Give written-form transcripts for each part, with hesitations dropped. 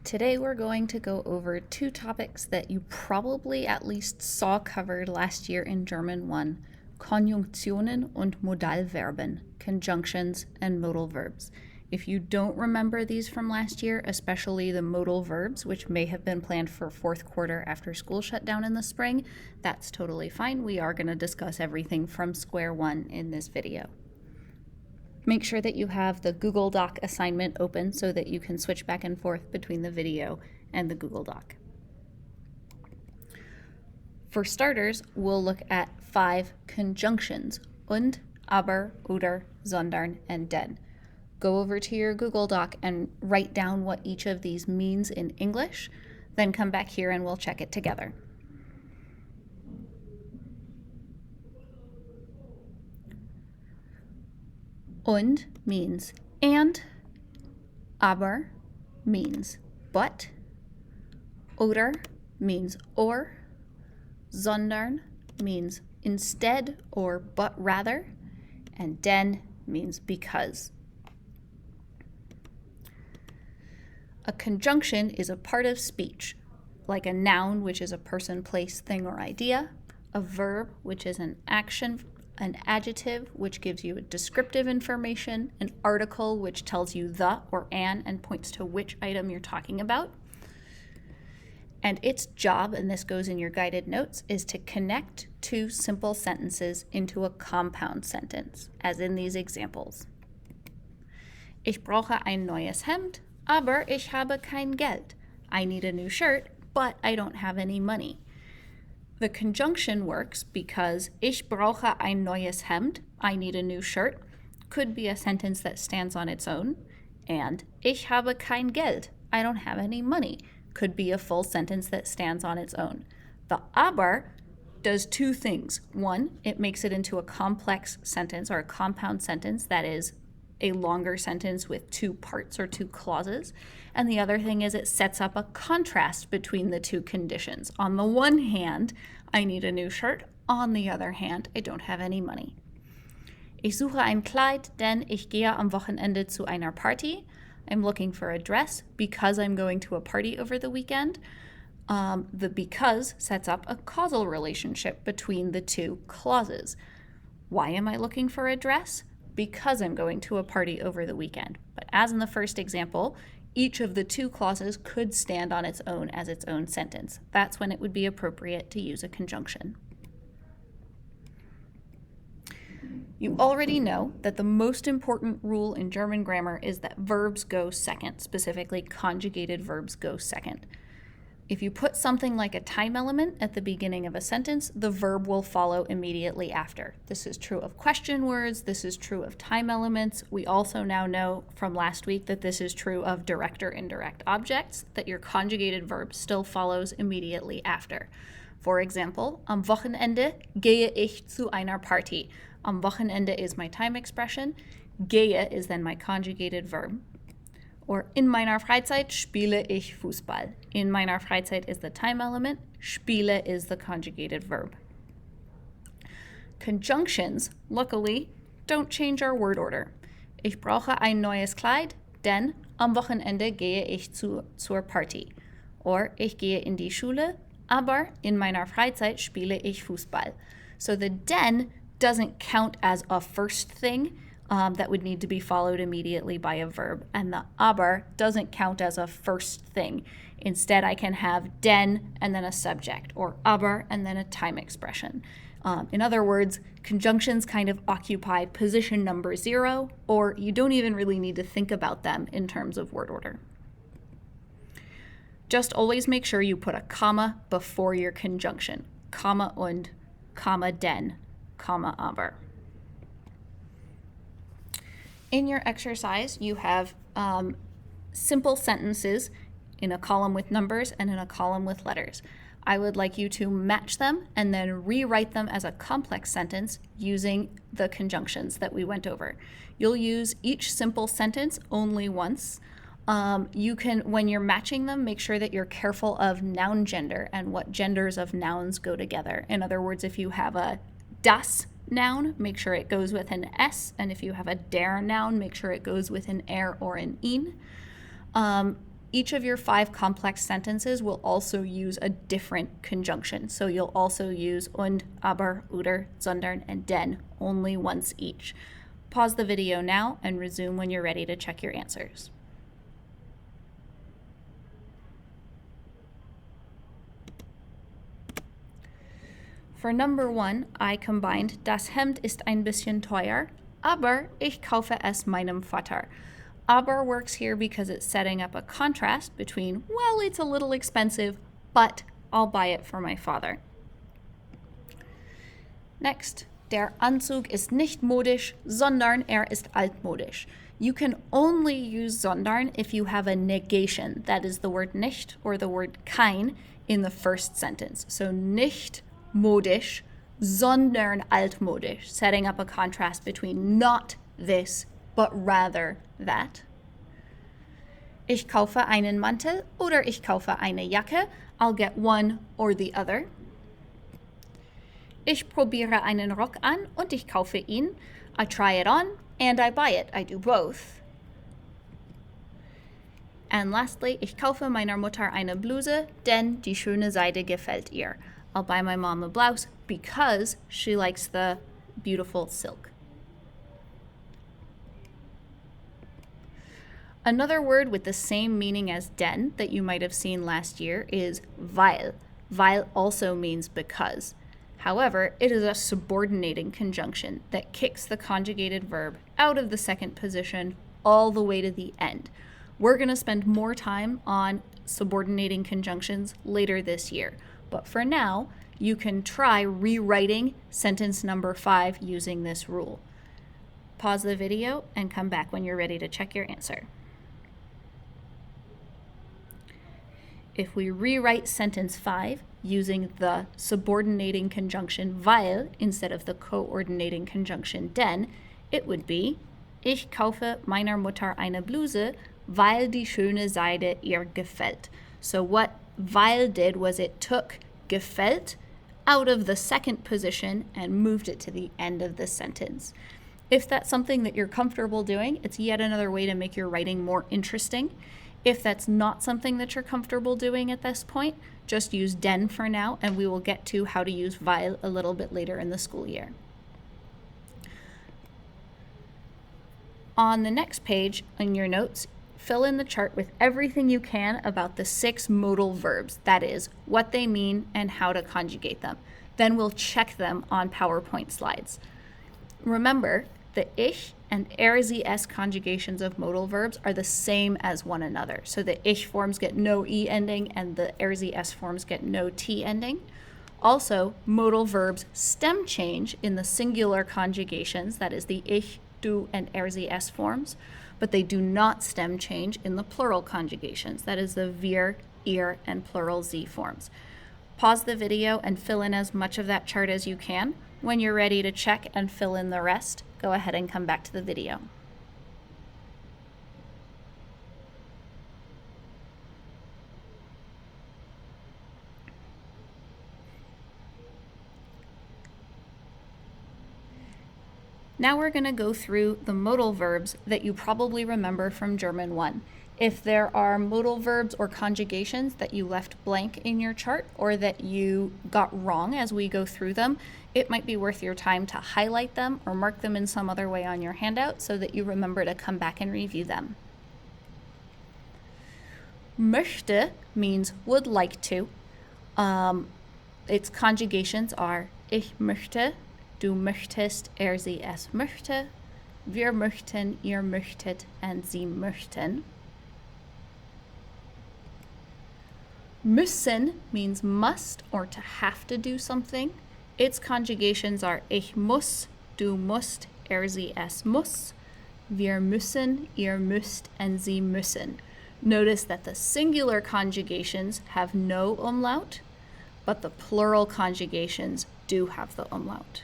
Today we're going to go over two topics that you probably at least saw covered last year in German 1, Konjunktionen und Modalverben, conjunctions and modal verbs. If you don't remember these from last year, especially the modal verbs, which may have been planned for fourth quarter after school shut down in the spring, that's totally fine. We are going to discuss everything from square one in this video. Make sure that you have the Google Doc assignment open so that you can switch back and forth between the video and the Google Doc. For starters, we'll look at 5 conjunctions: und, aber, oder, sondern, and denn. Go over to your Google Doc and write down what each of these means in English, then come back here and we'll check it together. Und means and, aber means but, oder means or, sondern means instead or but rather, and denn means because. A conjunction is a part of speech, like a noun, which is a person, place, thing, or idea, a verb, which is an action, an adjective, which gives you descriptive information, an article, which tells you the or an and points to which item you're talking about. And its job, and this goes in your guided notes, is to connect two simple sentences into a compound sentence, as in these examples. Ich brauche ein neues Hemd, aber ich habe kein Geld. I need a new shirt, but I don't have any money. The conjunction works because ich brauche ein neues Hemd, I need a new shirt, could be a sentence that stands on its own, and ich habe kein Geld, I don't have any money, could be a full sentence that stands on its own. The aber does two things. One, it makes it into a complex sentence or a compound sentence that is a longer sentence with two parts or two clauses. And the other thing is it sets up a contrast between the two conditions. On the one hand, I need a new shirt. On the other hand, I don't have any money. Ich suche ein Kleid, denn ich gehe am Wochenende zu einer Party. I'm looking for a dress because I'm going to a party over the weekend. The because sets up a causal relationship between the two clauses. Why am I looking for a dress? Because I'm going to a party over the weekend. But as in the first example, each of the two clauses could stand on its own as its own sentence. That's when it would be appropriate to use a conjunction. You already know that the most important rule in German grammar is that verbs go second, specifically conjugated verbs go second. If you put something like a time element at the beginning of a sentence, the verb will follow immediately after. This is true of question words, this is true of time elements. We also now know from last week that this is true of direct or indirect objects, that your conjugated verb still follows immediately after. For example, am Wochenende gehe ich zu einer Party. Am Wochenende is my time expression. Gehe is then my conjugated verb. Or in meiner Freizeit spiele ich Fußball. In meiner Freizeit is the time element. Spiele is the conjugated verb. Conjunctions, luckily, don't change our word order. Ich brauche ein neues Kleid, denn am Wochenende gehe ich zur Party. Or ich gehe in die Schule, aber in meiner Freizeit spiele ich Fußball. So the denn doesn't count as a first thing that would need to be followed immediately by a verb, and the aber doesn't count as a first thing. Instead, I can have denn and then a subject, or aber and then a time expression. In other words, conjunctions kind of occupy position number 0, or you don't even really need to think about them in terms of word order. Just always make sure you put a comma before your conjunction. Comma und, comma denn, comma aber. In your exercise, you have simple sentences in a column with numbers and in a column with letters. I would like you to match them and then rewrite them as a complex sentence using the conjunctions that we went over. You'll use each simple sentence only once. You can, when you're matching them, make sure that you're careful of noun gender and what genders of nouns go together. In other words, if you have a das noun, make sure it goes with an S, and if you have a der noun, make sure it goes with an er or an in. Each of your 5 complex sentences will also use a different conjunction. So you'll also use und, aber, oder, sondern, and denn only once each. Pause the video now and resume when you're ready to check your answers. For number 1, I combined Das Hemd ist ein bisschen teuer, aber ich kaufe es meinem Vater. Aber works here because it's setting up a contrast between, well, it's a little expensive, but I'll buy it for my father. Next, der Anzug ist nicht modisch, sondern ist altmodisch. You can only use sondern if you have a negation, that is the word nicht or the word kein in the first sentence. So nicht modisch, sondern altmodisch, setting up a contrast between not this, but rather that. Ich kaufe einen Mantel oder ich kaufe eine Jacke. I'll get one or the other. Ich probiere einen Rock an und ich kaufe ihn. I try it on and I buy it. I do both. And lastly, ich kaufe meiner Mutter eine Bluse, denn die schöne Seide gefällt ihr. I'll buy my mom a blouse because she likes the beautiful silk. Another word with the same meaning as denn that you might have seen last year is weil. Weil also means because. However, it is a subordinating conjunction that kicks the conjugated verb out of the second position all the way to the end. We're going to spend more time on subordinating conjunctions later this year, but for now, you can try rewriting sentence number 5 using this rule. Pause the video and come back when you're ready to check your answer. If we rewrite sentence 5 using the subordinating conjunction weil instead of the coordinating conjunction denn, it would be Ich kaufe meiner Mutter eine Bluse, weil die schöne Seide ihr gefällt. So what weil did was it took gefällt out of the second position and moved it to the end of the sentence. If that's something that you're comfortable doing, it's yet another way to make your writing more interesting. If that's not something that you're comfortable doing at this point, just use denn for now, and we will get to how to use weil a little bit later in the school year. On the next page in your notes, fill in the chart with everything you can about the 6 modal verbs, that is, what they mean and how to conjugate them. Then we'll check them on PowerPoint slides. Remember, the ich and er-sie-es conjugations of modal verbs are the same as one another. So the ich forms get no e ending and the er-sie-es forms get no t ending. Also, modal verbs stem change in the singular conjugations, that is the ich, du, and er-sie-es forms, but they do not stem change in the plural conjugations, that is the wir, ihr, and plural sie forms. Pause the video and fill in as much of that chart as you can. When you're ready to check and fill in the rest, go ahead and come back to the video. Now we're going to go through the modal verbs that you probably remember from German 1. If there are modal verbs or conjugations that you left blank in your chart or that you got wrong as we go through them, it might be worth your time to highlight them or mark them in some other way on your handout so that you remember to come back and review them. Möchte means would like to. Its conjugations are ich möchte, du möchtest, sie es möchte, wir möchten, ihr möchtet, and sie möchten. Müssen means must or to have to do something. Its conjugations are ich muss, du musst, sie es muss, wir müssen, ihr müsst, and sie müssen. Notice that the singular conjugations have no umlaut, but the plural conjugations do have the umlaut.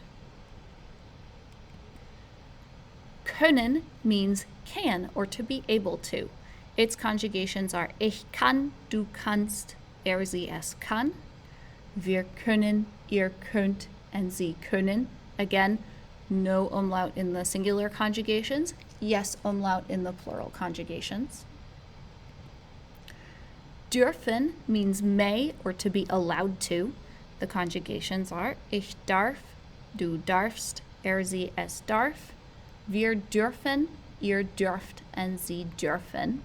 Können means can or to be able to. Its conjugations are ich kann, du kannst, sie es kann, wir können, ihr könnt, and sie können. Again, no umlaut in the singular conjugations, yes umlaut in the plural conjugations. Dürfen means may or to be allowed to. The conjugations are ich darf, du darfst, sie, es darf. Wir dürfen, ihr dürft, and sie dürfen.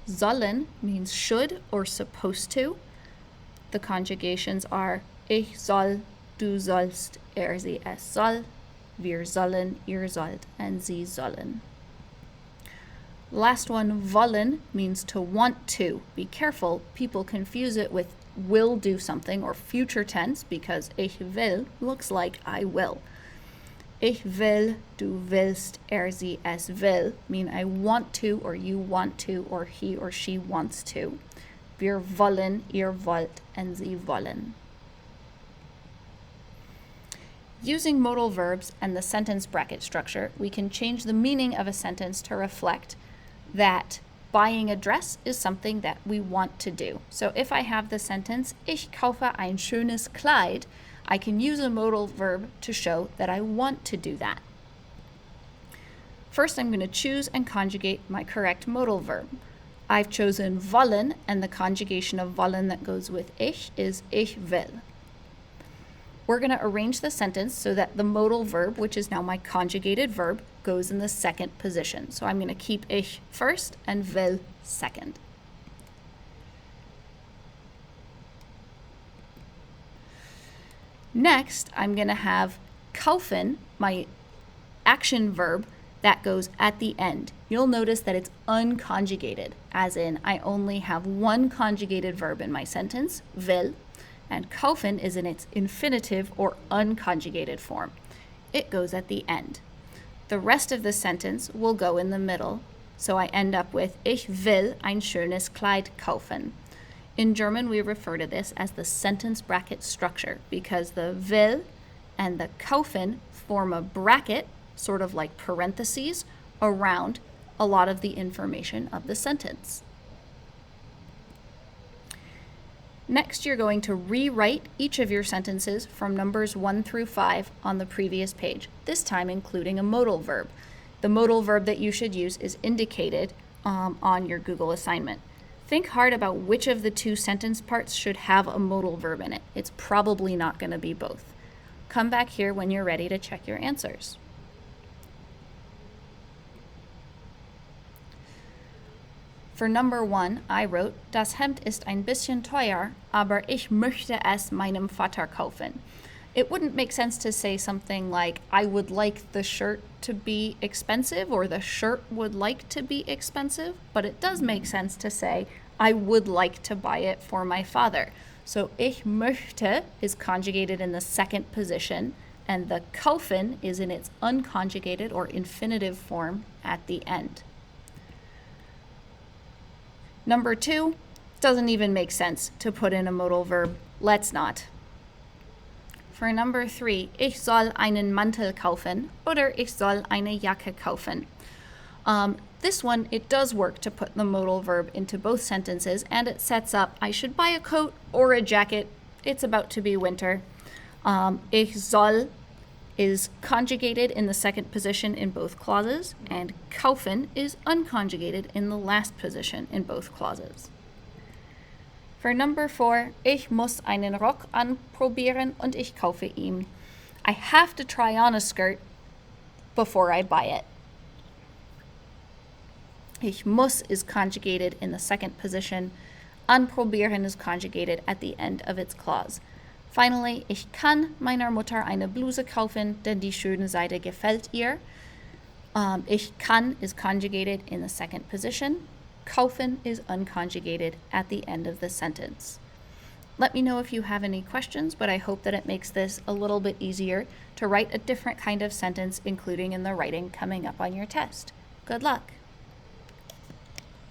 Sollen means should or supposed to. The conjugations are ich soll, du sollst, sie, es soll. Wir sollen, ihr sollt, and sie sollen. Last one, wollen, means to want to. Be careful, people confuse it with will do something or future tense because ich will looks like I will. Ich will, du willst, sie, es will mean I want to or you want to or he or she wants to. Wir wollen, ihr wollt, and sie wollen. Using modal verbs and the sentence bracket structure, we can change the meaning of a sentence to reflect that buying a dress is something that we want to do. So if I have the sentence, ich kaufe ein schönes Kleid, I can use a modal verb to show that I want to do that. First, I'm going to choose and conjugate my correct modal verb. I've chosen wollen, and the conjugation of wollen that goes with ich is ich will. We're going to arrange the sentence so that the modal verb, which is now my conjugated verb, goes in the second position. So I'm going to keep ich first and will second. Next, I'm going to have kaufen, my action verb, that goes at the end. You'll notice that it's unconjugated, as in I only have one conjugated verb in my sentence, will, and kaufen is in its infinitive or unconjugated form. It goes at the end. The rest of the sentence will go in the middle, so I end up with ich will ein schönes Kleid kaufen. In German, we refer to this as the sentence bracket structure because the will and the kaufen form a bracket, sort of like parentheses, around a lot of the information of the sentence. Next, you're going to rewrite each of your sentences from numbers 1 through 5 on the previous page, this time including a modal verb. The modal verb that you should use is indicated on your Google assignment. Think hard about which of the two sentence parts should have a modal verb in it. It's probably not going to be both. Come back here when you're ready to check your answers. For number 1, I wrote, Das Hemd ist ein bisschen teuer, aber ich möchte es meinem Vater kaufen. It wouldn't make sense to say something like, I would like the shirt to be expensive, or the shirt would like to be expensive, but it does make sense to say, I would like to buy it for my father. So ich möchte is conjugated in the second position, and the kaufen is in its unconjugated or infinitive form at the end. Number 2, doesn't even make sense to put in a modal verb. Let's not. For number 3, ich soll einen Mantel kaufen oder ich soll eine Jacke kaufen. This one, it does work to put the modal verb into both sentences, and it sets up, I should buy a coat or a jacket. It's about to be winter. Ich soll is conjugated in the second position in both clauses, and kaufen is unconjugated in the last position in both clauses. For number 4, ich muss einen Rock anprobieren und ich kaufe ihn. I have to try on a skirt before I buy it. Ich muss is conjugated in the second position. Anprobieren is conjugated at the end of its clause. Finally, ich kann meiner Mutter eine Bluse kaufen, denn die schöne Seite gefällt ihr. Ich kann is conjugated in the second position. Kaufen is unconjugated at the end of the sentence. Let me know if you have any questions, but I hope that it makes this a little bit easier to write a different kind of sentence, including in the writing coming up on your test. Good luck!